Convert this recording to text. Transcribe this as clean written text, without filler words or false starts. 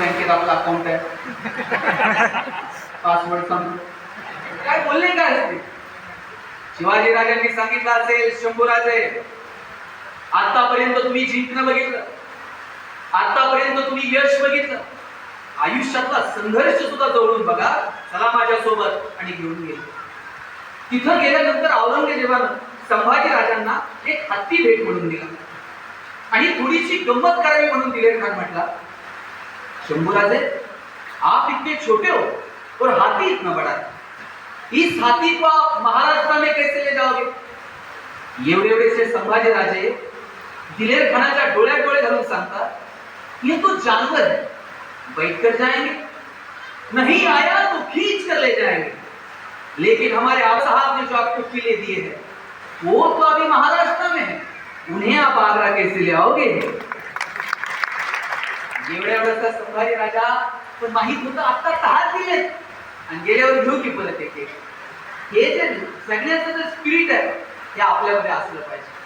बँकेत आपला अकाउंट आहे, पासवर्ड सांगतो. काय बोलले काय असते? शिवाजी राजांनी सांगितलं असेल, शंभूराजे आतापर्यंत तुम्ही जिंकणं बघितलं, आतापर्यंत तुम्ही यश बघितलं, आयुष्यातला संघर्ष सुद्धा जवळून बघा, चला माझ्या सोबत. आणि घेऊन गेले. तिथं गेल्यानंतर औरंगजेबानं संभाजी राजांना एक हत्ती भेट म्हणून दिला आणि थोडीशी गंमत करावी म्हणून दिलेर खान म्हटला, शंभूराजे आप इतने छोटे हो और हाथी इतना बड़ा है, इस हाथी को आप महाराष्ट्र में कैसे ले जाओगे? एवढे संभाजी राजे दिलेर खानाच्या डोळ्यात डोळे घालून सांगतात, ये तो जानवर है, बैठ कर जाएंगे, नहीं आया तो खींच कर ले जाएंगे, लेकिन हमारे आप साहब ने जो आपको किले दिए हैं वो तो अभी महाराष्ट्र में है, उन्हें आप आगरा कैसे ले आओगे? एवढ्या संभाजी राजा पण माहित होतं आता हात दिले आणि गेल्यावर घेऊ की परत एक. हे जे सगळ्याचं जे स्पिरिट आहे हे आपल्यामध्ये असलं पाहिजे.